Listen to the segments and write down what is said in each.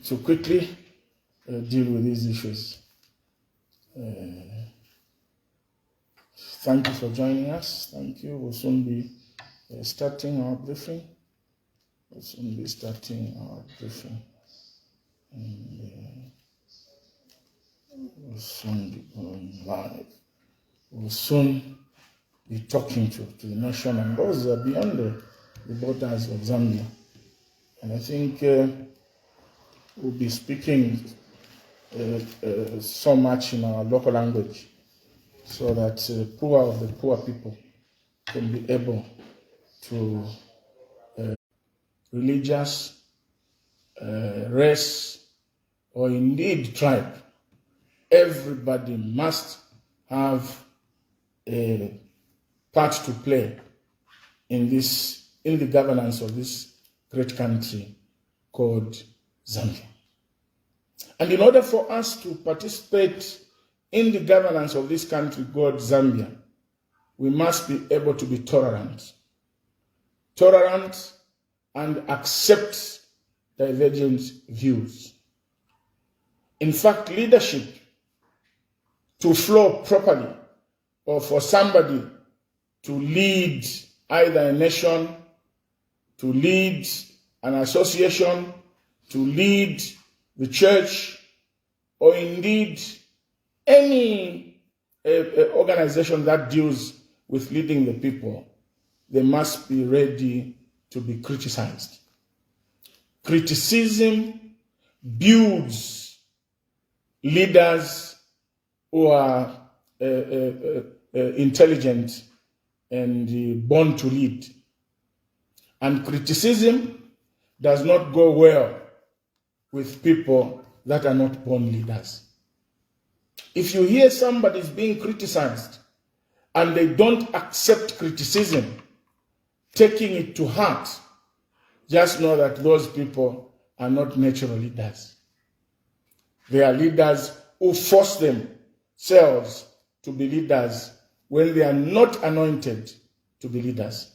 to quickly deal with these issues. Thank you for joining us. Thank you. We'll soon be starting our briefing. And we'll soon be going live. We'll soon be talking to the nation and those that are beyond the borders of Zambia. And I think we'll be speaking so much in our local language so that the poor of the poor people can be able to religious, race, or indeed tribe. Everybody must have a part to play in the governance of this great country called Zambia. And in order for us to participate in the governance of this country called Zambia, we must be able to be tolerant and accept divergent views. In fact, leadership to flow properly, or for somebody to lead either a nation, to lead an association, to lead the church, or indeed any organization that deals with leading the people, they must be ready to be criticized. Criticism builds leaders who are intelligent and born to lead. And criticism does not go well with people that are not born leaders. If you hear somebody is being criticized and they don't accept criticism, taking it to heart, just know that those people are not natural leaders. They are leaders who force themselves to be leaders when they are not anointed to be leaders.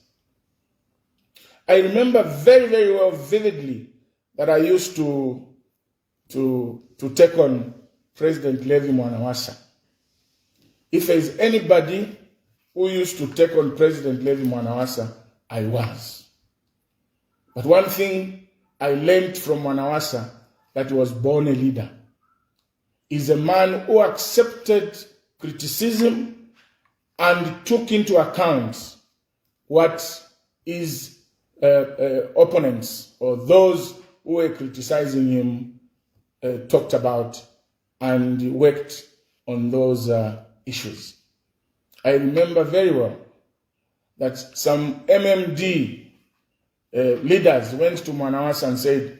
I remember very, very well, vividly, that I used to take on President Levi Mwanawasa. If there is anybody who used to take on President Levi Mwanawasa, I was. But one thing I learned from Mwanawasa, that he was born a leader, is a man who accepted criticism and took into account what his opponents or those who were criticizing him talked about, and worked on those issues. I remember very well that some MMD leaders went to Mwanawasa and said,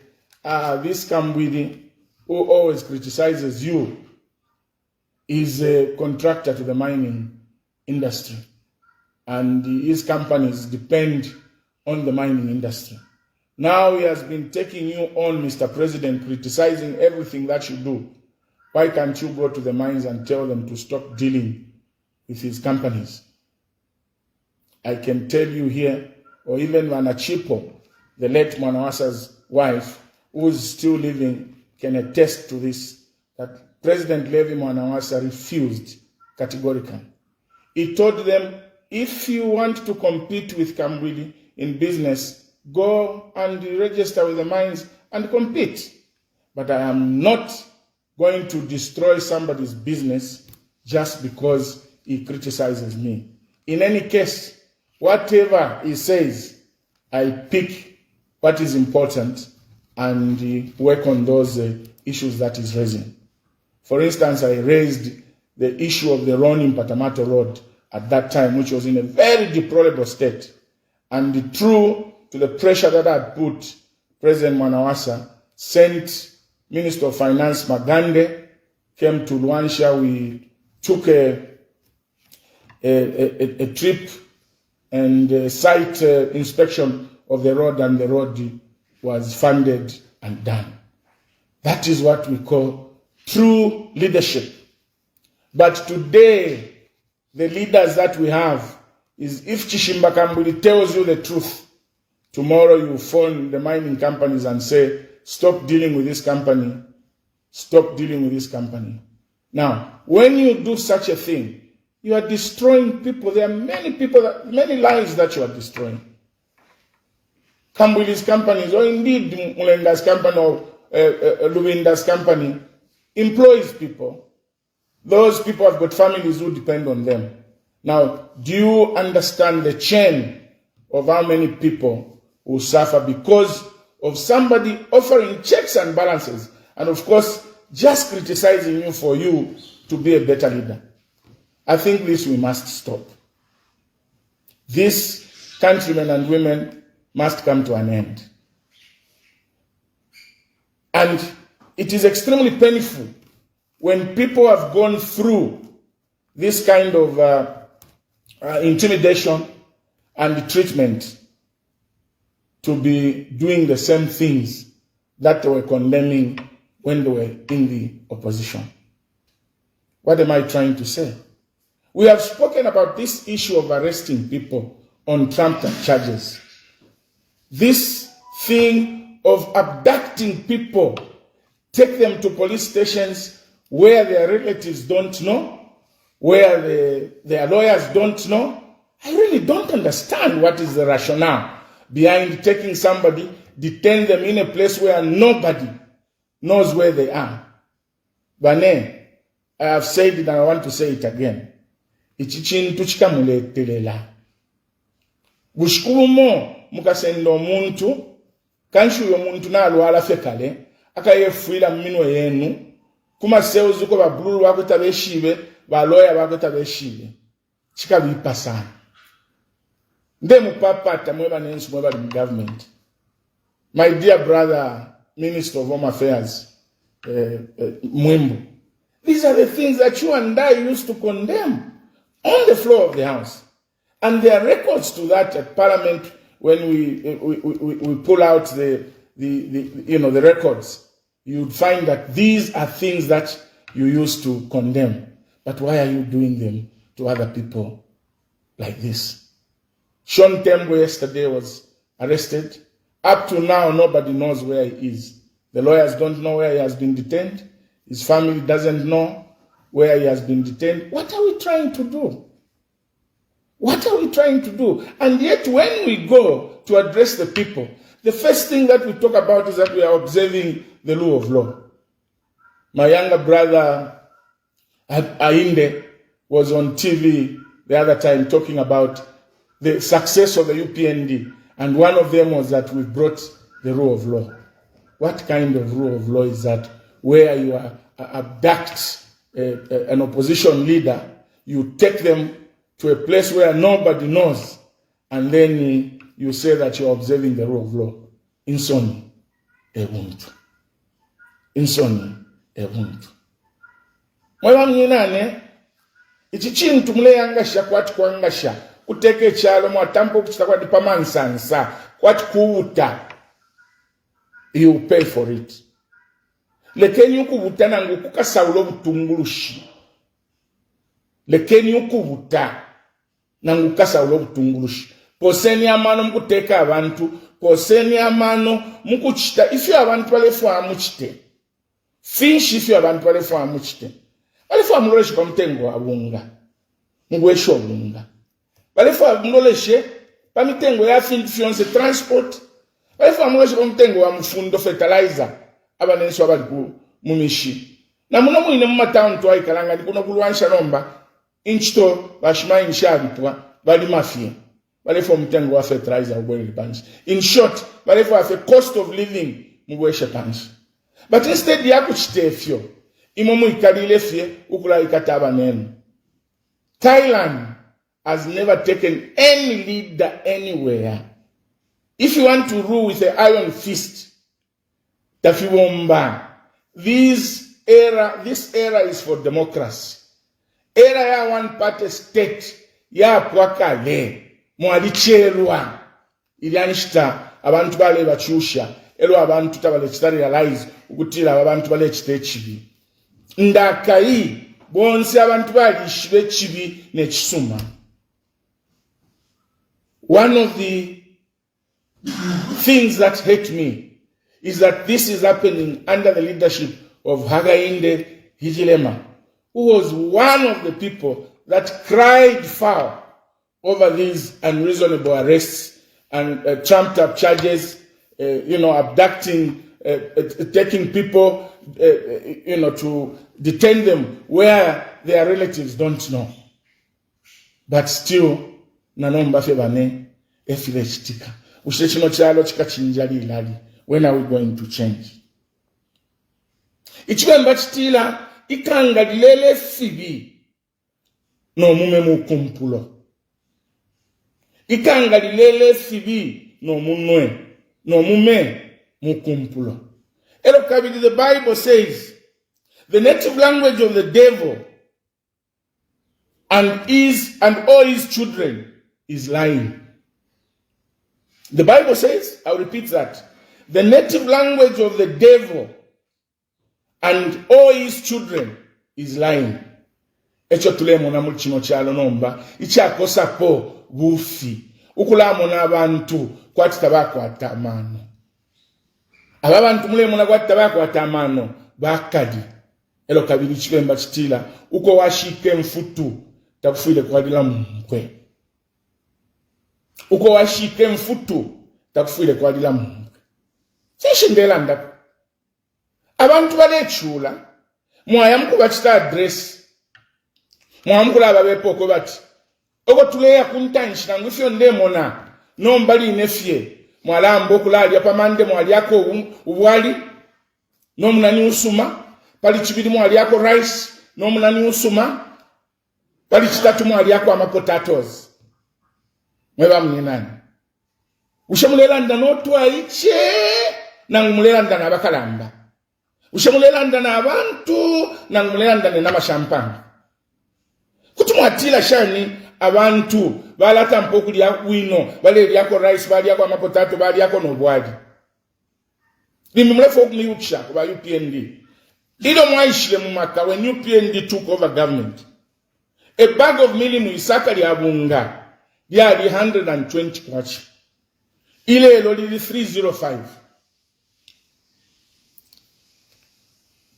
this Kambwili, who always criticizes you, is a contractor to the mining industry, and his companies depend on the mining industry. Now he has been taking you on, Mr. President, criticizing everything that you do. Why can't you go to the mines and tell them to stop dealing with his companies? I can tell you here, or even Wanachipo, the late Mwanawasa's wife, who is still living, can attest to this, that President Levi Mwanawasa refused categorically. He told them, if you want to compete with Kambwili in business, go and register with the mines and compete. But I am not going to destroy somebody's business just because he criticizes me. In any case, whatever he says, I pick what is important and work on those issues that he's raising. For instance, I raised the issue of the Roni Patamato Road at that time, which was in a very deplorable state. And true to the pressure that I had put, President Mwanawasa sent Minister of Finance Magande, came to Luansha. We took a trip and site inspection of the road, and the road was funded and done. That is what we call true leadership. But today, the leaders that we have is, if Chishimba Kambwili tells you the truth, tomorrow you phone the mining companies and say, stop dealing with this company, stop dealing with this company. Now, when you do such a thing, you are destroying people. There are many lives that you are destroying. Kambwili's companies, or indeed Mulenga's company or Luwinda's company, employs people. Those people have got families who depend on them. Now, do you understand the chain of how many people will suffer because of somebody offering checks and balances, and of course, just criticizing you for you to be a better leader? I think this we must stop. These countrymen and women must come to an end. And it is extremely painful when people have gone through this kind of intimidation and treatment to be doing the same things that they were condemning when they were in the opposition. What am I trying to say? We have spoken about this issue of arresting people on trumped charges. This thing of abducting people, take them to police stations where their relatives don't know, where their lawyers don't know. I really don't understand what is the rationale behind taking somebody, detain them in a place where nobody knows where they are. Bane, I have said it and I want to say it again. Ichichintu chikamuletelela. Bushikumo mukasenda omuntu kanshu yomuntu nalwala fekale akayefuira mino yenu kuma seuzuko babululu bakweta beshibe baloya bakweta beshibe chikabipa sana. Nde mupapata mweba nensu mweba mu government. My dear brother, Minister of Home Affairs, Mwimbu, these are the things that you and I used to condemn on the floor of the House. And there are records to that at Parliament when we pull out the records. You'd find that these are things that you used to condemn. But why are you doing them to other people like this? Sean Tembo yesterday was arrested. Up to now, nobody knows where he is. The lawyers don't know where he has been detained. His family doesn't know where he has been detained. What are we trying to do? What are we trying to do? And yet when we go to address the people, the first thing that we talk about is that we are observing the rule of law. My younger brother, Ainde, was on TV the other time talking about the success of the UPND. And one of them was that we brought the rule of law. What kind of rule of law is that? Where you abduct an opposition leader, you take them to a place where nobody knows, and then you say that you're observing the rule of law. Insoni, ebuntu. Insoni, ebuntu. Mwewa mnyinane, ichichintu mle yangasha kwati kuangasha, kuteke chalo mwatampo kuchitakwa dipamansansa, kwati kuuta, you pay for it. Lekeni ukubuta nangu kukasaulo butungulushi. Lekeni ukubuta nangu kukasaulo butungulushi. Poseni amano mkuteka abantu, poseni amano mkuchita. If you abantu walefu amuchite. Fish if you abantu walefu amuchite. Walefu amuloleshi kwa mtengo wa bunga. Mgwesho wa bunga. Walefu amuloleshi pa mitengo ya field fiance transport. Walefu amuloleshi kwa mtengo wa mfundo fertilizer. Abanensi wabali ku mumishi. Na muno muine mu matown to aikalanga ndikuno kulwansha nomba inchito bashima inshabitwa bali mafia. Bali for mtengo wa fertilizer ubwele banji. In short, bali for a cost of living mubwesha banji. But instead ya kuchitefyo imomu ikalile fye ukula ikataba nenu. Thailand has never taken any leader anywhere. If you want to rule with an iron fist, Tafiwomba, this era is for democracy. Era ya one party state ya pwakale mwalicherwa ilianishita abantu bale bachusha elo abantu tabale chitari realize ukutira abantu bale chite chibi ndakayi bonse abantu bali shibe chibi ne chisuma. One of the things that hate me is that this is happening under the leadership of Hakainde Hichilema, who was one of the people that cried foul over these unreasonable arrests and trumped up charges, abducting, taking people, to detain them where their relatives don't know. But still, nanomba febane efile chitika. Ushechino chalo chikachinjali ilali. When are we going to change? Ichibemba chitila ikangalilele fibi no mume mukumpulo. Ikangalilele fibi no munwe no mume mukumpulo. Elokabili, the Bible says the native language of the devil and all his children is lying. The Bible says, I'll repeat that, the native language of the devil and all his children is lying. Echo tulemo na mulchino chalo nomba ichakosa po bufi ukulamo na abantu kwati tabako atamano ababantu mulemo na kwati tabako atamano bakadi elo kabiri chikemba chitila uko washike mfutu takufuile kwadila mkwe uko washike mfutu takufuile kwadila mkwe sishindela ndaku abantu balechula mwaya mkuba chita address mwamkula ababepoko bati oko tuleya kuntanshi nangufyo ndemona nombali nefye mwalambo kulali apamande mwali yako ubwali nomunani usuma pali chibiri mwali yako rice nomunani usuma pali chitatu mwali yako amapotatoes mweba mninani ushamulelanda notwa iche nangumulelanda nabakalamba ushamulelanda na abantu nangumulelanda n'amashampanga kutumwatila shani abantu balata mpoku lya wino bale lyako rice bali yako amapotato bali yako nobwali limumlefu okumiyukisha kuba UPND lilo mwaishile mumaka when UPND took over government. A bag of meal mu Isaka lyabunga lyali 120 kwacha ile elo lili 305.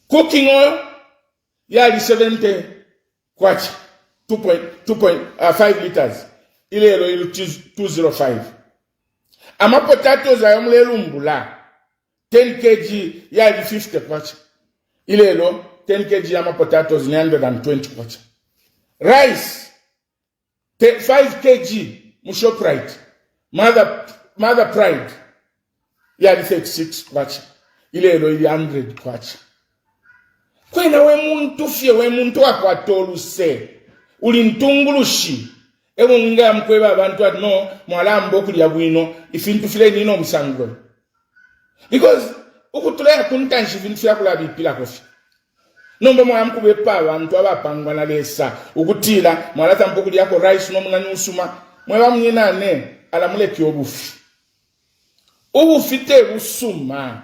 Cooking oil yali 70 kwacha 2.5 liters ile elo ilu 205. Ama potatoes ayomlelu mbula 10 kg yali 50 kwacha ile elo 10 kg ama potatoes 120 kwacha. Rice 5 kg mushoprite mother pride yali 36 kwacha ile elo ili 100 kwacha. Kwena we muntu fye we muntu akwatoluse uli ntungulushi ewe nga mkweba abantu ati no mwalambo kulya bwino ifintu file nino msangwe because ukutulea kuntanshi vintu fya kula bipila kofi nomba mwamkubepa abantu abapangwa na lesa ukutila mwalata mpoku lyako rice nomuna nusuma mweba mnyenane alamuleki obufi ubufite busuma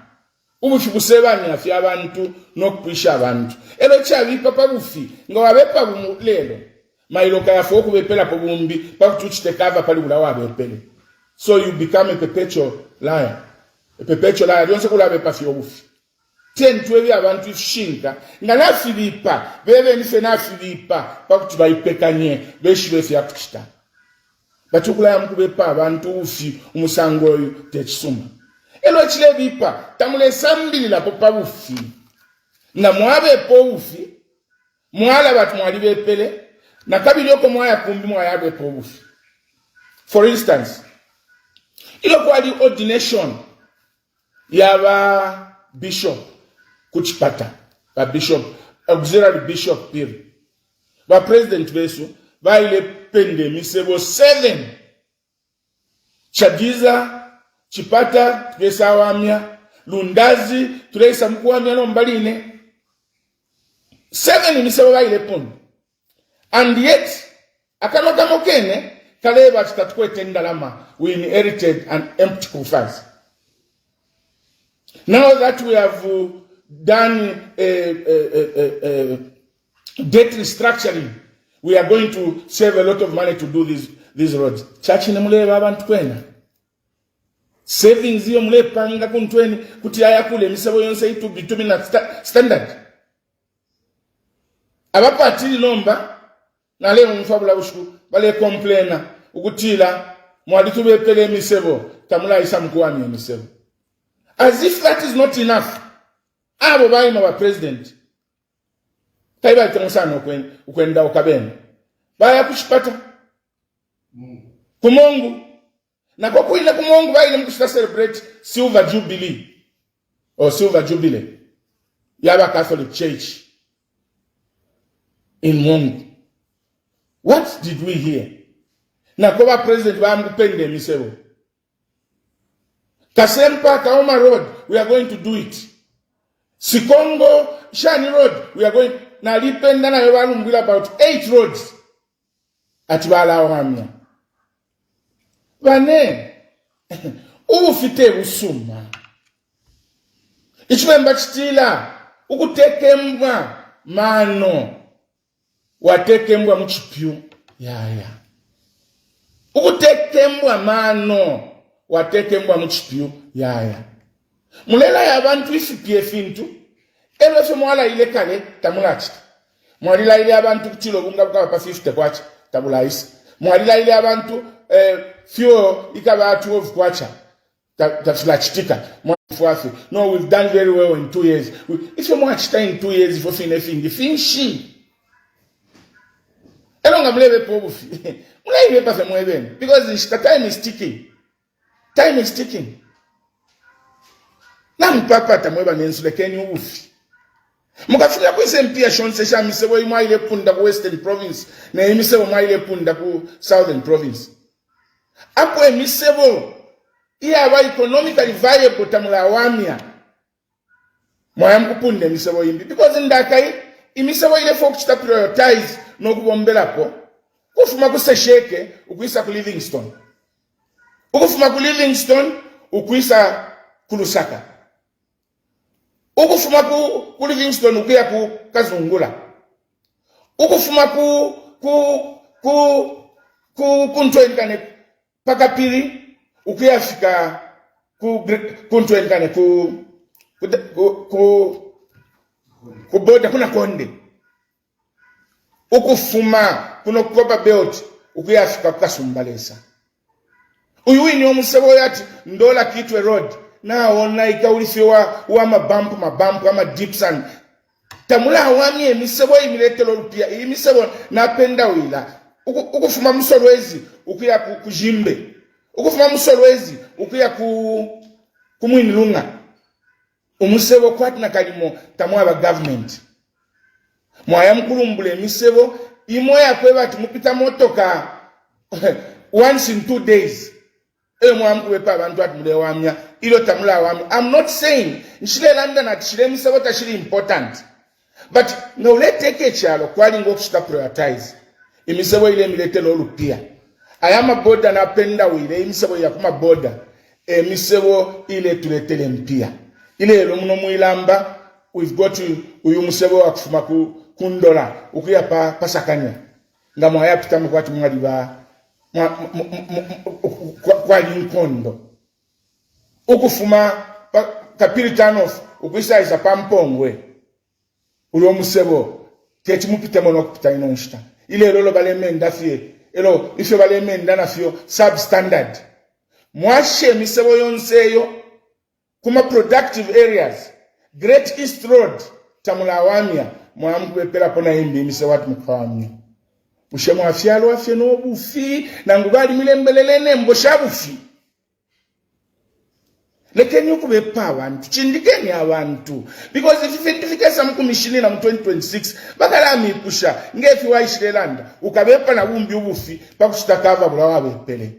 ubufi busebani afya abantu nokwisha abantu elo chavi papa bufi nga wabepa bumulelo mailoka yafo okubepela po bumbi pakutuchite kava pali bula wabepele so you become a perpetual liar yonse kula bepa fyo bufi tentwe abantu ifshinka nga na Filipa bebe nife na Filipa pakutuba ipekanye beshibe fya kuchita batukula yamkubepa abantu ufi umusango oyo techisuma elo chile bipa tamule sambili la popa bufi na mwabe po ufi mwala batu mwali bepele na kabili yoko mwaya kumbi mwaya be po bufi. For instance, ilo kwa di ordination ya ba bishop kuchipata ba bishop auxiliary bishop piri ba president besu ba ile pende misebo 7 chagiza chipata pesa wamia lundazi tulesa mkuwamia no mbaline 7 misebo ba ile pende. And yet akama kamokene kaleba chitatukwe tendalama we inherited an empty coffers. Now that we have done debt restructuring, we are going to save a lot of money to do these roads. Church nemuleba abantu kwena savings iyo mlepanga kuntweni kuti ayakule emisebo yonse itu bitumina standard abapatili lomba na leo mfabula ushu bale complaina ukutila mwaditu bepele emisebo tamula isa mkuwani emisebo as if that is not enough abo bayima ba president taiba itemusano ukwenda ukabene baya kushipata kumongu na kwa kuile kumongu baile mkushita celebrate silver jubilee or silver jubilee yaba Catholic Church in Mungu. What did we hear? Na kwa president wa mkupende misebo Kasempa Kaoma Road, we are going to do it. Sikongo Shani Road, we are going na lipenda na yobalu mbila about 8 roads atibala wamia bane ufite usuma ichimemba chitila ukutekembwa mano watekembwa mchipyu yaya ukutekembwa mano watekembwa mchipyu yaya mulela ya bantu ICPF intu elwefe mwala ile kale tamulachita mwalila ile abantu kutilo bunga bukaba pa 50 kwacha tabulaisi mwalila ile abantu fio ikaba 12 kwacha tachilachitika mwafuafi no we've done very well in 2 years if you mwachita in 2 years for finshi elonga mlebe pobufi mulaibe pafe mwebeni because the time is ticking na mpapa tamweba nensulekeni ubufi mukafika kwese mpia shonse sha misebo imwa ile punda ku Western Province na emisebo mwa ile punda ku Southern Province apo emisebo iya ba economically viable tamula wamia mwa mkupunda emisebo imbi because ndakai imisebo ile folk chita prioritize no kubombela po kufuma ku Sesheke ukuisa ku Livingstone ukufuma ku Livingstone ukuisa ku Lusaka ukufuma ku Livingstone ukuya ku Kazungula ukufuma ku ntwenkane pakapiri ukuya fika ku ntwenkane ku boda kuna Konde ukufuma kuno Kopa Belt ukuya fika ku Kasumbalesa uyuini omusebo yati ndola Kitwe Road na ona ikaulifiwa wa mabampu ama deep sand tamula wami emisebo imiletelo lupia emisebo napenda wila ukufuma Musolwezi ukuya kujimbe ukufuma Musolwezi ukuya kumwinilunga umusebo kwati na kalimo tamwa government mwaya mkulumbule emisebo imoya kwebati mupita motoka once in 2 days mwamkuwepa abantu atumule wamya ilo tamula wamya. I'm not saying nchile landa na tishile misebo tashili important but no leteke chalo kwali ngo kushita prioritize imisebo ile miletelo lupia ayama boda na penda wile imisebo ya kuma boda misebo ile tuletele mpia ile elo muno muilamba we've got uyu musebo wa kufuma kundola ukuya pasakanya nga mwaya pitamu kwa tumwali ba kwa Linkondo ukufuma kapiri tanof ukuisa isa pampongwe ulo musebo keti mupite mono kupita inonshita ile lolo balemenda fie elo ifyo balemenda na fio substandard mwashe misebo yonseyo kuma productive areas Great East Road tamulawamia mwamkuwepela pona imbi misebo atu mkawamia ushemu afyalo afye no bufi na ngubali milembelelene mbosha bufi lekeni ukubepa abantu chindikeni abantu because if ifika mkumishini na 2026 bakala mipusha ngefi waishilelanda ukabepa na bumbi ubufi pakushitakava bulawa bepele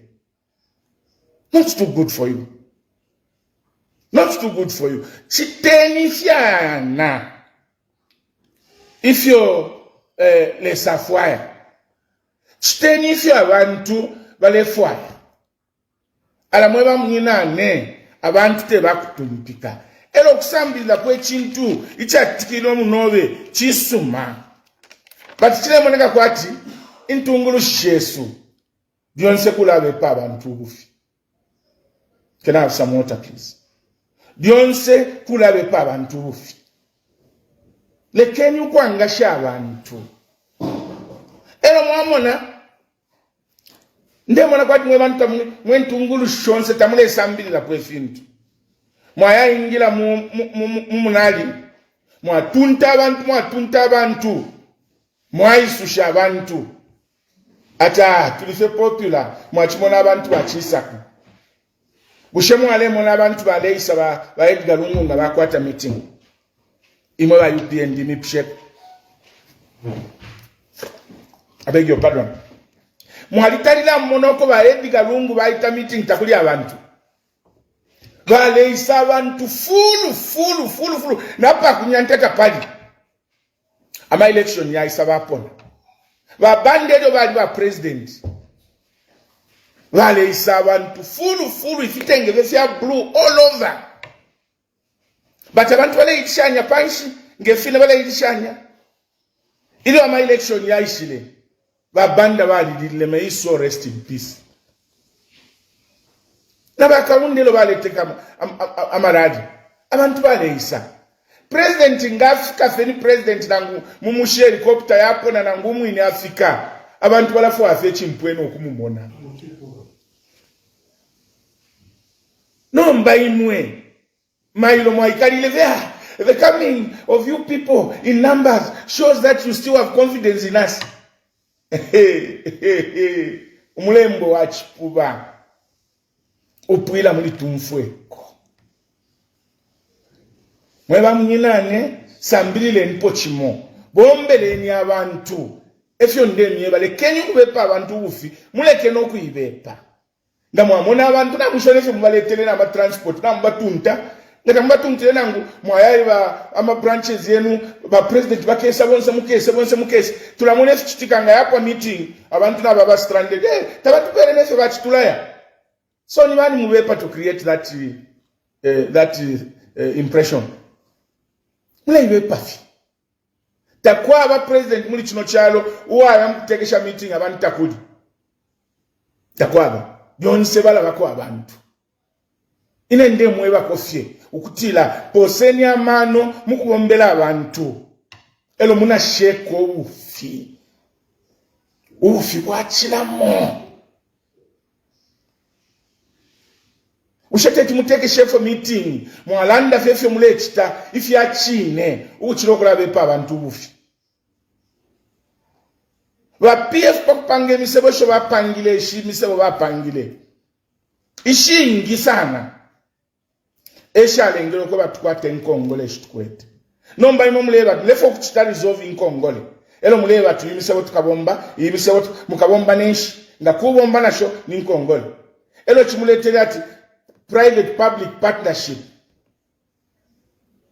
not too good for you chiteni fyana if you les afwaya chiteni ifyo abantu balefwaya alamweba mnyinane abantu tebakutumpika elo kusambila kwechintu ichatikino munobe chisuma but chile moneka kwati intungulu shesu byonse kulabe pa abantu bufi Can I have some water, please? Byonse kulabe pa abantu bufi. Lekeni ukwangasha abantu. Ero mwamona. Ndemona kwati mwe bantu mwentungulu shonse tamule sambili la kwefintu. Mwaya ingila munali. Mwatunta abantu. Mwaisusha abantu. Ata tulife popular. Mwachimona abantu wachisaku. Bushemu wale mona abantu baleisa ba Edgar Lungu nga bakwata meeting. Imwe ba UPND mipshek. I beg your pardon. Mwalitalila monoko ba Edgar Lungu baita meeting takuli abantu. Baleisa abantu full. Napa kunyanteka pali. Ama election ya isaba pona. Ba bandedo bali ba president. Vale isabantu full ifitenge vya blue all over. But abantu wale itishanya panshi ngefile wale itishanya. Ile ama election ya ishile. Babanda bali dile meiso rest in peace. Na bakawundelo bale teka amaradi. Abantu bale isa. President ngafika feni president nangu mumushe helicopter yapo na nangu mwini Afrika. Abantu wala fo afechi mpweno okumumona. No mbaimwe. Mailo mwaikali there. The coming of you people in numbers shows that you still have confidence in us. Umulembo wachipuba. Upwila muli tumfweko. Mweba mnyinane sambilile npochimo. Bombele ni abantu. Efyo ndemye bale kenyu kubepa abantu ufi. Muleke no kuibepa. Ndamwamona abantu namushonese mubaletele na transport na mbatunta ngata mbatunta nangu mwayali ba ama branches yenu ba president bakesa bonse mukese tulamone chitikanga yakwa meeting abantu nababa stranded tabatu perenese bachitulaya so ni bani mubepa to create that impression mule pafi takwa aba president muli chino chalo uwa mkutekesha meeting abantu takuli takwa byonse balaba ko abantu ine nde mweba kofye ukutila poseni amano mukubombela abantu elo muna sheko ufi kwachilamo ushete timuteke chefo meeting mwalanda fefyo mulechita ifi achine uchilokula bepa abantu ufi wa PF pakupange misebo sho bapangile ishi misebo bapangile ishi ingi sana eshalengelo ko batukwate nkongole shitukwete nomba imomuleba lefo kuchita resolve nkongole elo muleba tu imisebo tukabomba imisebo mukabomba neshi ndakubomba nasho ni nkongole elo chimuletele ati private public partnership.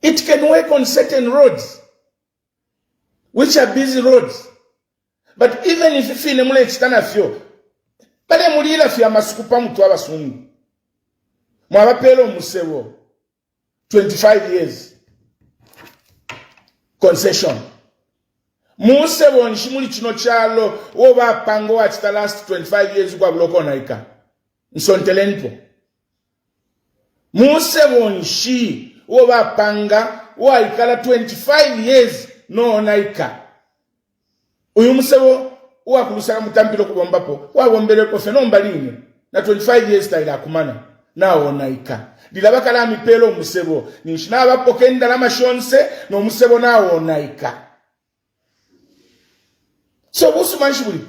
It can work on certain roads which are busy roads. But even if you feel mule chitana fyo, bale mulila fya masukupa mtu abasungu. Mwabapelo musebo 25 years concession. Musebo nshimuli chino chalo oba pango at the last 25 years kwa bloko naika. Nsontelenpo. Musebo nshi oba panga wa ikala 25 years no naika. Uyu musebo uwa kulusaka mutampilo kubombapo wa bombele ko fenomba line na 25 years taila kumana nawo naika dilabaka la mipelo musebo ninshina abapokenda la mashonse no musebo nawo naika so busu manshibuli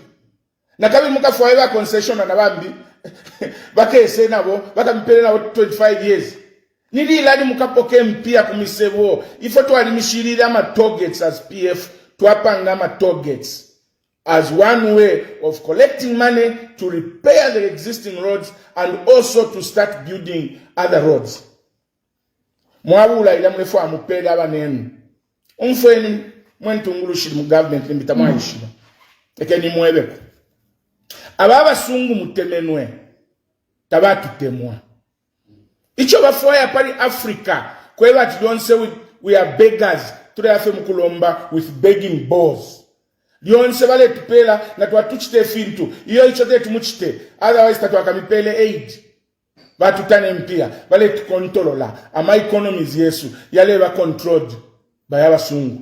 nakabi mukafwa eba concession na bambi bakese nabo bakamipele nabo 25 years nili ilani mukapoke mpia kumisebo ifo twali mishirira ama targets as PF twapanga ama targets as one way of collecting money to repair the existing roads and also to start building other roads. Mwabula ila mlefu amupele abanenu. Umfweni mwentungulu shiri mu government limbita mwaishima. Eke ni mwebeko. Ababa sungu mutemenwe. Tabatu temwa. Icho bafoya pali Africa. Kweba tudonse we are beggars. Tureafe mukulomba with begging balls. Lyonse bale tupela na tuatuchite fintu. Iyo ichote tumuchite. Otherwise tatuakamipele aid. batutane mpia bale tukontolola ama economies yesu yale ba controlled by abasungu.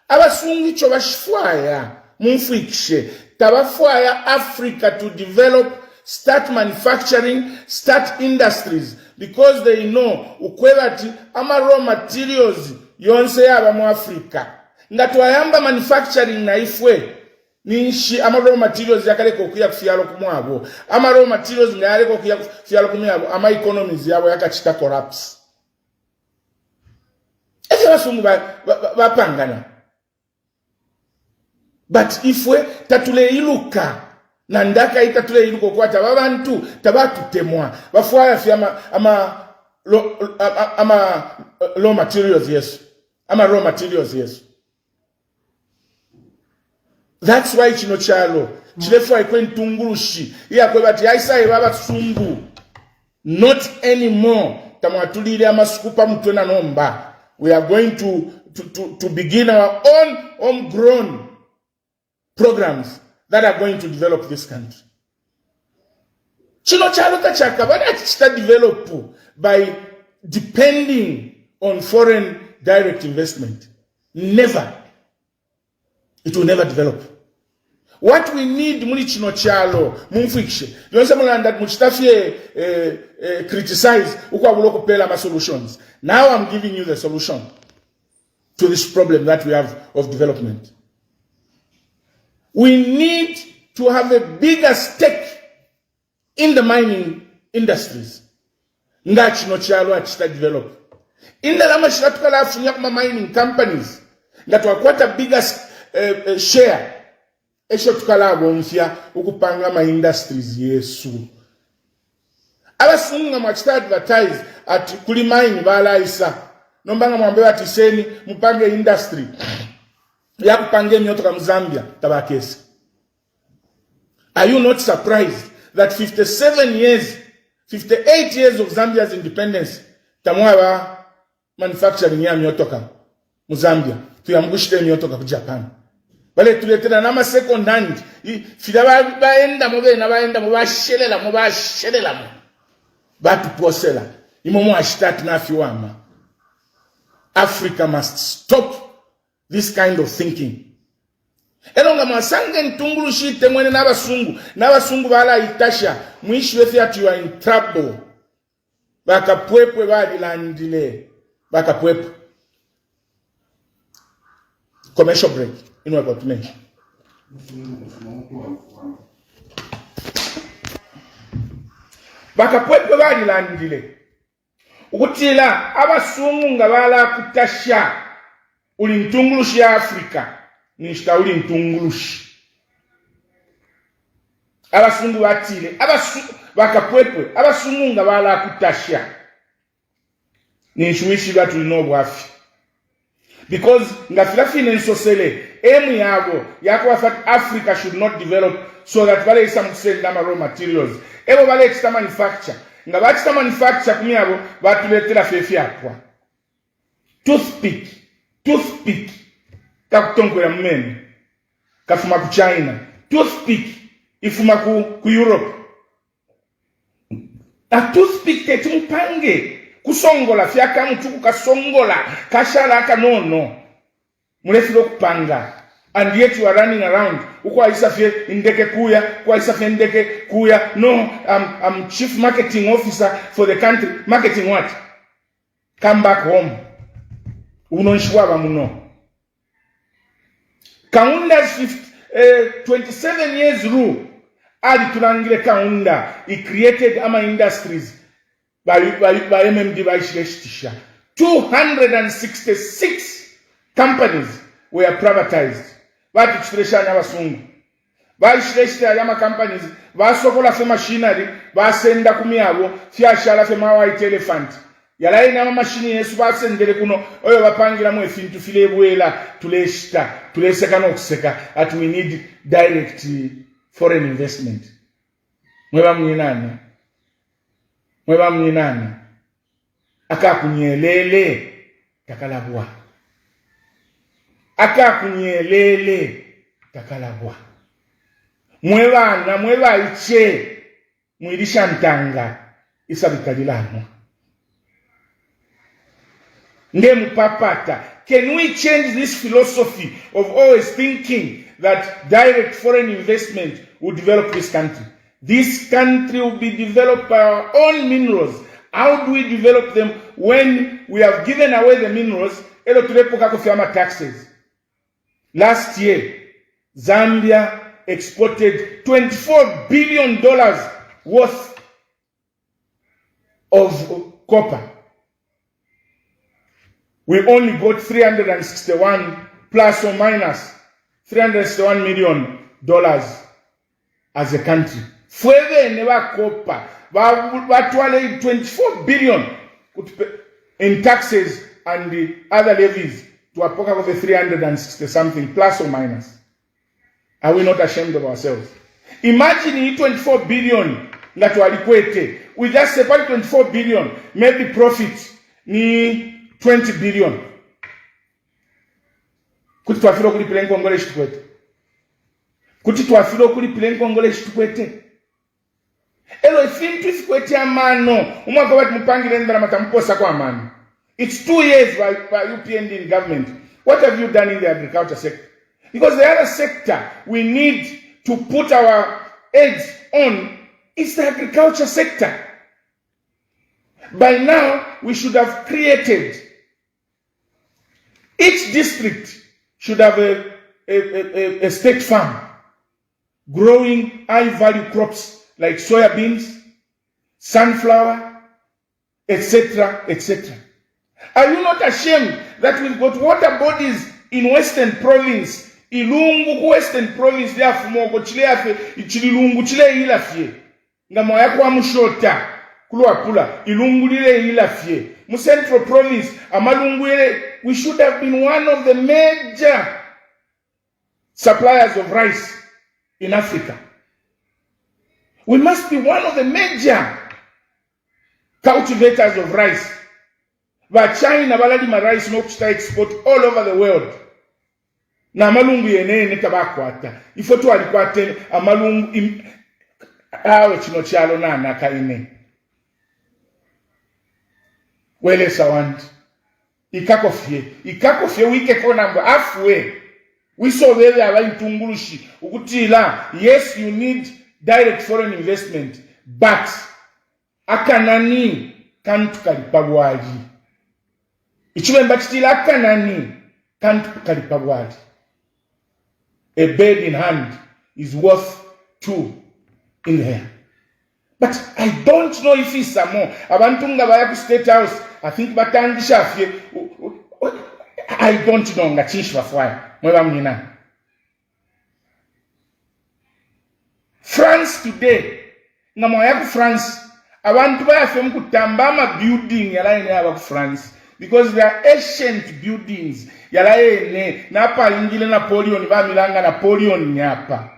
Abasungu icho bashifwaya mumfikishe tabafwaya Africa to develop, start manufacturing, start industries, because they know ukwebati ama raw materials yonse yaba mu Africa ngatwayamba manufacturing na ifwe ninshi ama raw materials yakaleko kuya kufyalo kumwabo, ama raw materials ngayaleko kuya kufyalo kumwabo, ama economies yabo yakachita collapse. Ese basungu bapangana. But ifwe tatule iluka na ndaka itatule iluko kwata babantu tabatutemwa bafwaya fyama ama raw materials yes, ama raw materials yes. That's why chino chalo chilefwa ikwentungulushi iyakwebati aisaye baba sungu not anymore tamwatulile amaskupa mutwena nomba. We are going to begin our own homegrown programs that are going to develop this country. Chino chalo tachaka bada chita develop by depending on foreign direct investment. Never. It will never develop. What we need muli chino chalo mumfikishe yonse mulanda muchitafie criticize ukwa buloko pela ma solutions. Now I'm giving you the solution to this problem that we have of development. We need to have a bigger stake in the mining industries. Nga chino chalo achita develop. In the lama shiratukala afunya kuma mining companies nga tuwakwata bigger share. Esho tukalabo mfya ukupanga ma industries yesu. Abasunga mwachita advertise ati kuli mine balaisa. Nombanga mwambewa ati seni mupange industry. Ya kupange myotoka Mzambia tabakesi. Are you not surprised that 58 years of Zambia's independence tamwa manufacturing ya myotoka Mzambia tuyamgushite myotoka ku Japan. Bale tuletera nama second hand fida baenda mubena baenda mubashelela mu batu posela imomo ashitatu na fiwama. Africa must stop this kind of thinking. Elonga masange ntungulushi temwene n'abasungu bala itasha mwishi wethi ati you are in trouble. Bakapwepwe badilandile bakapwepwe. Commercial break inwe continuation. Bakapwepwe badilandile ukutila abasungu nga bala kutasha uli ntungulushi ya Afrika nishita uli ntungulushi. Abasungu batile bakapwepwe abasungu nga bala kutasha nishuishi batu inobwafi. Because nga filafine nsosele emu yako wafat Africa should not develop so that bale isa mkusenda raw materials. Ebo bale chita manufacture. Nga bachita manufacture kumiyabo batuletela fefi akwa. Toothpick kakutongo ya mmeni kafuma ku China. Toothpick ifuma ku Europe. Na toothpick tetumpange kusongola fyaka mtuku kasongola kashala kanono mulefilo kupanga. And yet you are running around ukwa isafye indeke kuya kwa isafye indeke kuya. No, I'm chief marketing officer for the country. Marketing what? Come back home. Unonshwaba muno. Kaunda's 27 years rule adi tunangile Kaunda he created ama industries by MMD by Shileshtisha. 266 companies were privatized. Bati chitresha na basungu. By Shileshtisha yama companies basokola fe machinery basenda kumiyabo fyashala fe white elephant. Yala ina machine yesu basendele kuno oyo bapangira mu efintu filebwela tuleshita tuleseka no kuseka at we need direct foreign investment. Mweba mnyinani akakunyelele takalabwa. Mweba iche mwilisha ntanga isabikalilano. Can we change this philosophy of always thinking that direct foreign investment will develop this country? This country will be developed by our own minerals. How do we develop them when we have given away the minerals? Taxes. Last year, Zambia exported $24 billion worth of copper. We only got 361 plus or minus $361 million as a country. Further, never copper. But 24 billion in taxes and the other levies to a pocket of 360 something plus or minus. Are we not ashamed of ourselves? Imagine 24 billion that we equate. We just separate 24 billion, maybe profit ni 20 billion. Kuti twafiro kuli pile nkongole shitukwete. Kuti twafiro kuli pile nkongole shitukwete. Elo ifintu isikwete amano. Umwaka wati mpangile ndara matamposa kwa amano. It's 2 years by UPND in government. What have you done in the agriculture sector? Because the other sector we need to put our eggs on is the agriculture sector. By now, we should have created, each district should have a state farm growing high-value crops like soybeans, sunflower, etc., etc. Are you not ashamed that we've got water bodies in Western Province? Ilungu Western Province ya fumogo chile yafe ichilungu chile ilafye ngamo yakwa mushota kulwa pula ilungu lile ilafye mu Central Province amalungu ile. We should have been one of the major suppliers of rice in Africa. We must be one of the major cultivators of rice. But China balalima rice no kushita export all over the world. Na amalungu yenene tabakwata. Ifoto alikwate amalungu awe chino chalo na nakaine. Wele sawandi. Ikakofye wike konamba afwe. Wisovele abayintungulushi ukutila. Yes, you need direct foreign investment, but akanani kantu kalipabwaji. Ichibemba chitila akanani kantu kalipabwaji. A bird in hand is worth 2 in the air. But I don't know if it's some more. Abantunga bayaku State House, I think batandisha fye. I don't know nga chinshwa fwaya. Mweba mnina. France today, nga mwayaku France, abantu bayafe mkutambama building yala ine yabaku France. Because they are ancient buildings. Yala ene, napa ingile Napoleon, ba milanga Napoleon nyapa.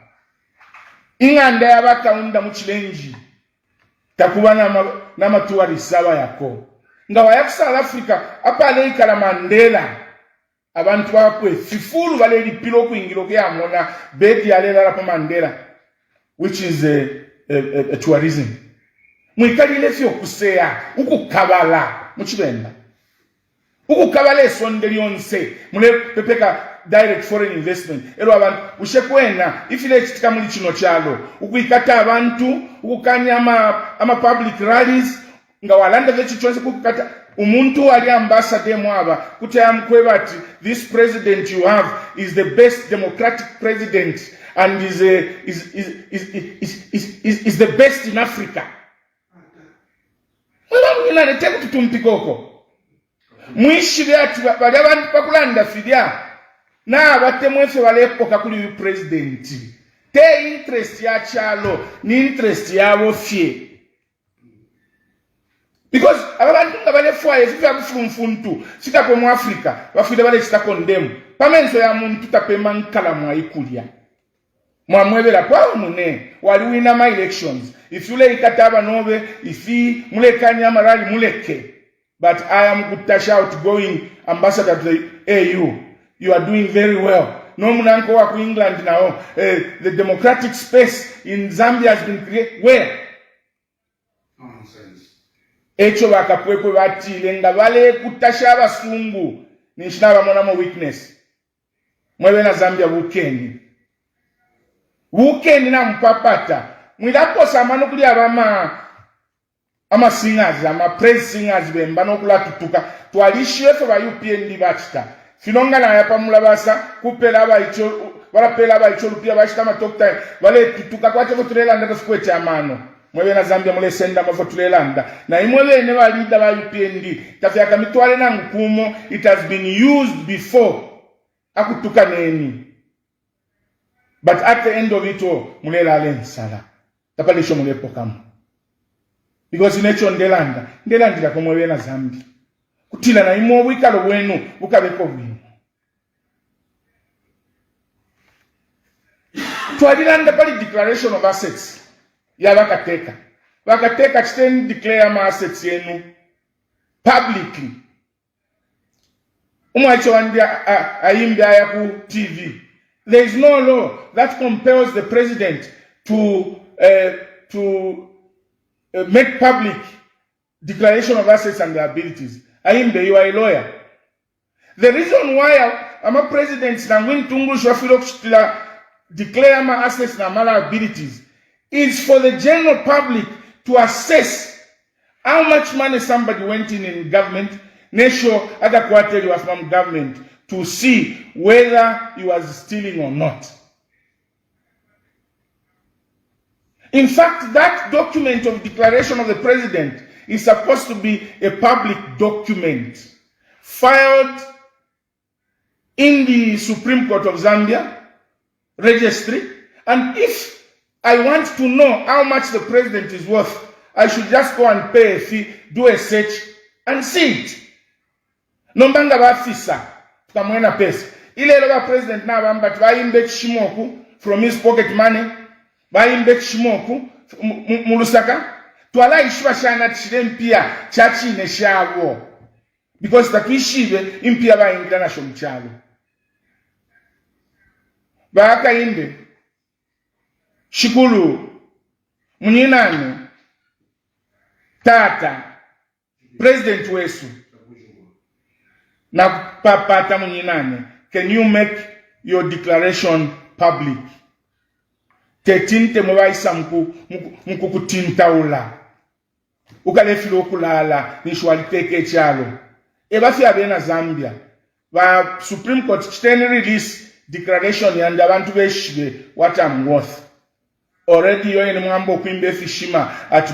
Inganda yabaka unda mchilenji. Takuwa na matuwari sawa yako. Nga wayaku South Africa, apa leika la Mandela. Abantu wakwe, fifuru wale lipilo kuingiloke ya mona, bedi ya lela lapo Mandela. Which is a tourism. Mwikali lefyo kusea, uku kabala, mchibenda. Uku kabale sondeli onse, mule pepeka direct foreign investment. Ero abantu, ushekwena, ifile chitika muli chino chalo. Uku ikata abantu, uku kanya ama public rallies, nga walanda vechi chonse kukata. Umuntu ali ambassador mwaba, kutaya mkwebati, this president you have is the best democratic president and is the best in Africa. Wala mnina neteku tutumpikoko. Mwishile ati wadabantu pakulanda fidia. Na wate mwefe walepo kakuli presidenti. Te interest ya chalo, ni interest ya wofye. Because abantu nga bale fwaye sifya kufumfuntu sita ko mu Africa bafide bale sita condemn pamenso ya muntu tapema nkala mwa ikulia mwa mwebera kwa mune wali wina my elections if you lay kataba nobe ifi mulekanya marali muleke. But I am Gutasha outgoing ambassador to the AU. You are doing very well. No munanko wa ku England now. The democratic space in Zambia has been created. Where? Nonsense. echo bakapwekwe batile nga bale kutasha abasungu nishina bamona mo weakness mwewe na Zambia weekend na mpapata mwidapo samano kuli abama ama singers ama praise singers bemba nokula tutuka twalishefe ba UPND bachita finonga na yapa mulabasa kupela abaicho barapela abaicho lupia bachita matokta bale tutuka kwache kutulela ndata skwete amano mwewe na Zambia mule senda mafotulelanda na imwewe ne balida ba UPND tafyaka mitwale na ngukumo it has been used before akutuka neni but at the end of it all mulela alen sala tapalisho mule pokamu because inecho ndelandira ko mwewe na Zambia kutila na imwe wikalo bwenu bukabeko bwenu twadilanda pali declaration of assets ya bakateka chiten declare ma assets yenu publicly umwacho wandia aimbe aya ku TV. There is no law that compels the president to make public declaration of assets and liabilities. Aimbe, you are a lawyer. The reason why I'm a president na ngwini tungu shwafilo kushitila declare my assets and my liabilities is for the general public to assess how much money somebody went in government, nesho other quarter you was from government, to see whether he was stealing or not. In fact, that document of declaration of the president is supposed to be a public document filed in the Supreme Court of Zambia registry, and if I want to know how much the president is worth, I should just go and pay a fee, do a search, and see it. Nombanga bafisa, tukamwena pesa. Ile loba president na bamba twaimbe chimoku from his pocket money, baimbe chimoku mulusaka, twala ishwa shana tshirempia chachi neshawo. Because takwishibe impia baingira na shomchalo. Baka inde shikulu munyinane tata president wesu na papata munyinane, can you make your declaration public? Tetinte mwaisa mkukutintaula ukalefilo kulala nishwaliteke chalo ebafi abena Zambia ba Supreme Court chiteni release declaration yanda abantu beshibe what I'm worth. Already yo ene mwambo kwimbe fishima at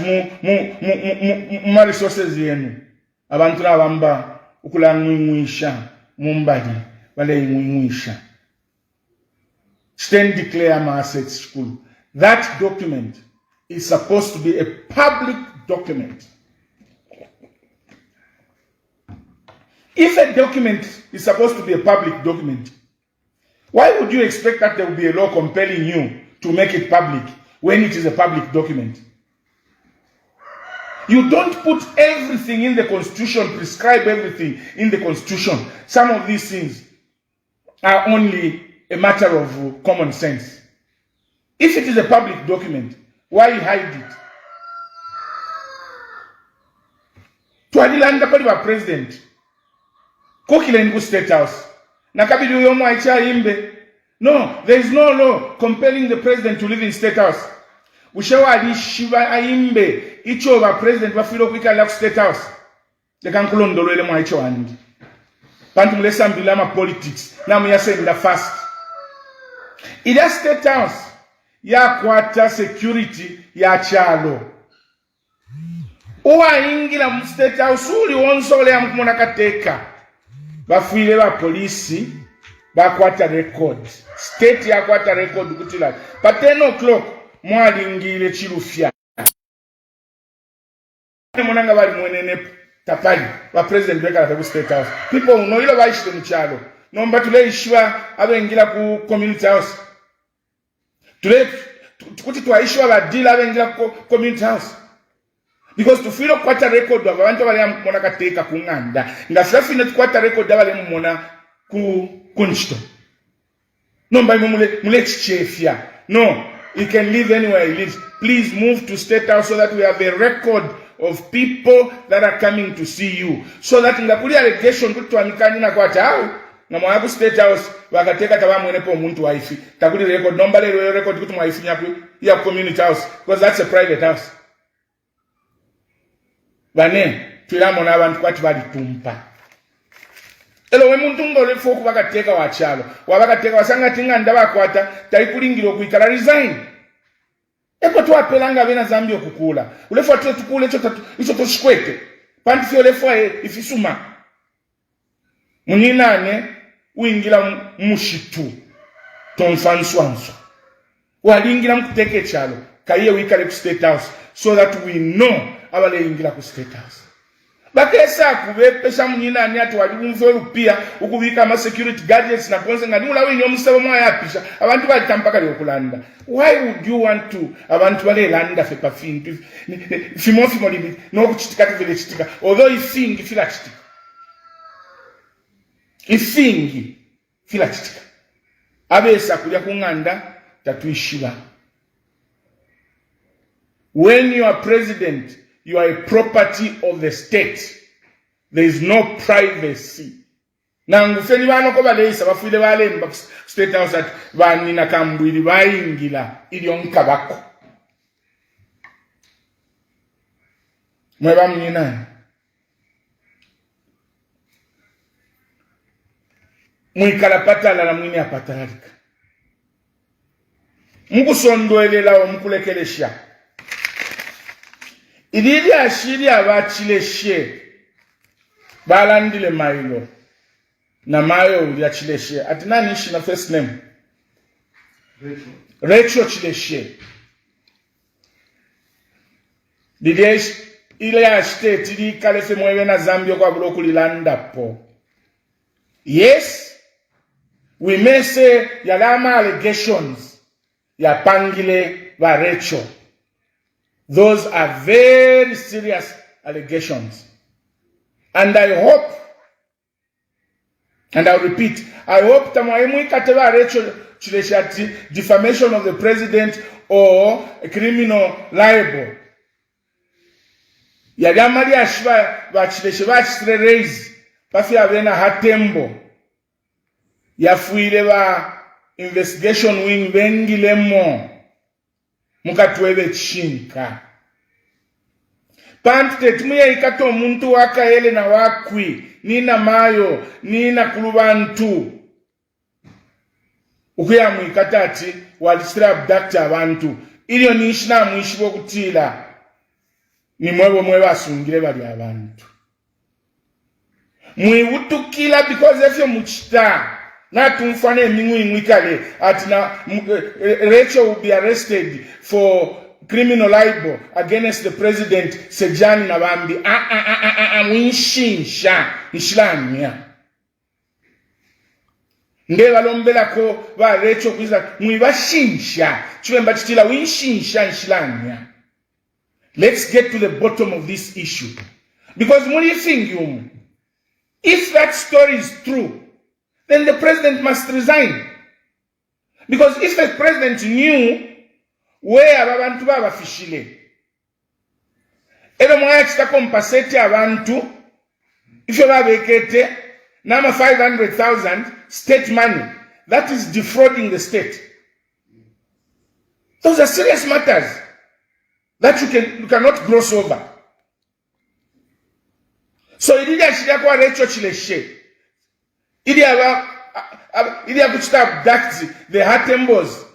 mu resources yenu abantu nabamba ukulangwingwisha mumbadi wale ngwingwisha stand declare my assets school. That document is supposed to be a public document. If a document is supposed to be a public document, why would you expect that there will be a law compelling you to make it public when it is a public document? You don't put everything in the Constitution, prescribe everything in the Constitution. Some of these things are only a matter of common sense. If it is a public document, why hide it? Twadilanda pali wa president kokile State House. Nakabidi uyomo aicha imbe. No, there is no law compelling the president to live in State House. Ushawa shiva aimbe icho wa president wafilo kwikala ku State House. Lekankulondolo ele mwaicho wandi. Bantu mulesa mbila ma politics na muyasenda fast. Ida State House ya kwata security ya chalo. Uwa ingila mu State House uli wonsole ya mkumona kateka. Bafuile ba polisi bakwata record. State ya kwata record kutila. Pa 10 o'clock mwali ngile chilufya. Mwananga bali mwenene tapali wa president weka la State House. People know ilo baishite mchalo. Nomba tule ishwa abengila ku community house. Tule kuti tuwaishwa la deal abengila ku community house. Because to feel kwata record wa abantu bali mwana kateka kunganda. Ngasafine kwata record abali mwana ku kunchito. Nomba mule chichefia. No, he can live anywhere he lives. Please move to State House so that we have a record of people that are coming to see you. So that ngakuli allegation kuti wanikani na kwa chao, na mwaku State House, wakateka tawa mwenepo muntu waifi. Takuli record, nomba leo record kuti mwaifi ya community house, because that's a private house. Bane, tuilamo na abantu kwa tibali tumpa. Elo we muntu ngole foku wakateka wachalo. Wakateka wasanga tinga ndawa kwata, taikulingilo kuikala resign. Eko tuwa pelanga vena Zambia kukula. Ulefo atuwa tukule icho toshikwete. Panti ulefo ifisuma. Muninane uingila mushitu. Tonfanswanso. Walingira mkuteke chalo. Kaiye wikale ku State House. So that we know abale ingila ku State House. Bakesa kubepesha muninane atu waliumfelu pia. Ukubika ma security gadgets na konse nga nimula wenye omusabo mwa yapisha. Abantu bali tampaka liyo kulanda. Why would you want to abantu bale landa fepa fintu fimo limit no kuchitika vile chitika, although ifingi fila chitika, ifingi fila chitika abesa kulya kunganda tatuishiba. When you are president, you are a property of the state. There is no privacy. Nangu feni wano ko baleisa bafuile balemba State House at banina Kambwili bayingila ilionka bako. Mweba mnina. Mwikala patala na mwini apatalika. Mungu sondoelela wa mkulekelesha. Ilili ashiri abachileshe. Balandile mailo. Na mayo uliachileshe. Ati nani ishi na first name? Rachel chileshe. Dide ile ya state ili kalefe mwewe na Zambia kwa buloku lilanda po. Yes, we may say yalama allegations ya pangile wa Rachel. Those are very serious allegations. And I hope, and I'll repeat, I hope tamwaimu ikateba Rachel chileshati defamation of the president or a criminal libel. Yadamali ashwa bachileshe bachistre raise pafi avena hatembo yafuile ba investigation wing vengilemo mukatwebe chinka pante tumuye ikato muntu wakaele na wakwi nina mayo nina kulubantu ukuya mwikatati walistra abducta abantu ilio nishina mwishibo kutila ni mwewe asungile bali abantu mwiwutukila because efyo muchita na tumfane mingu imwikale atina Rachel will be arrested for criminal libel against the president Sejani na bambi mwinshinsha nishilania nge balombela ko ba Rachel kwiza mwibashinsha chwemba chitila winshinsha nishilania. Let's get to the bottom of this issue. Because what do you think, if that story is true, then the president must resign. Because if the president knew where abantu baba fishile, ero mwaya chita compensate abantu, if you have a nama 500,000 state money, that is defrauding the state. Those are serious matters that you cannot gloss over. So ili ashida kwa Rachel chileshe. Ili kuchita abduct the Hatembos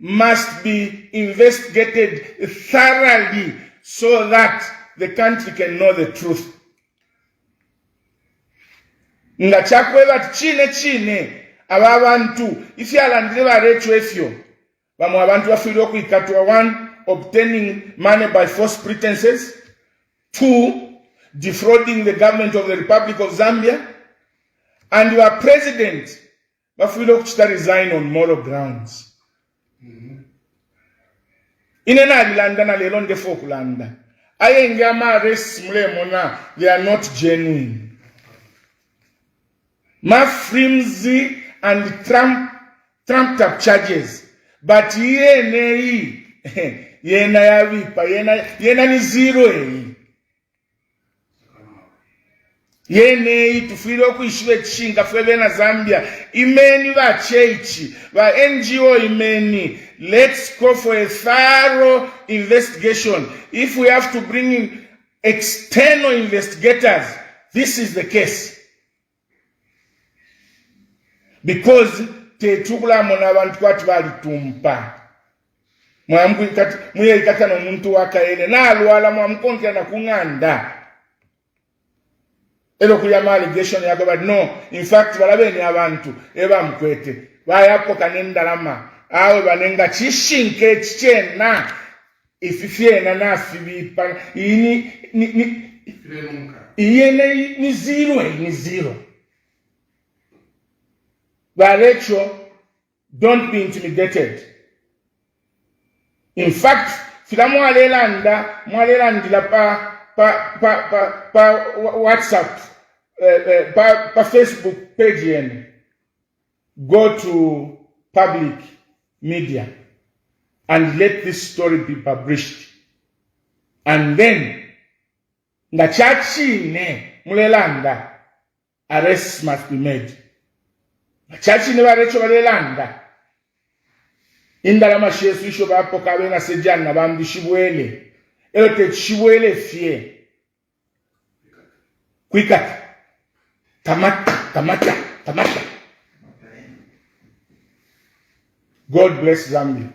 must be investigated thoroughly so that the country can know the truth. Nga chakweba chine ababantu ifi alandile ba Rachel efyo bamu abantu bafiro kuikatwa 1 obtaining money by false pretenses, 2 defrauding the government of the Republic of Zambia, and your president bafilo kuchita resign on moral grounds. Inena alilanda na lelo ndefo kulanda aye ngama arrest mlemona, they are not genuine. Ma flimsy and trumped up charges, but yena yavipa yena ni zero Yene tufile okuishwe chinga fwebe na Zambia. Imeni wa chechi, wa NGO imeni. Let's go for a thorough investigation. If we have to bring in external investigators, this is the case. Because tetukula mona bantu kwatu bali tumpa. Muye ikata no muntu wakaene. Na alwala mwamukonkia na kunganda. Elo kuyama allegation ya but no, in fact balabeni abantu eba mkwete bayapo kanenda lama awe banenga chishinke chichena ififie na nafibipa ini iyene ni zero Balecho, don't be intimidated. In fact filamu mwalelandila pa WhatsApp pa Facebook page yenu. Go to public media and let this story be published. And then na chachine mulelanda arrests must be made. Na chachine barecho balelanda indala mashesu isho bapo kabena sejana bambi shibwele elote shibwele fie kwika tamata. God bless Zambia.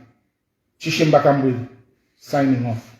Kambwili signing off.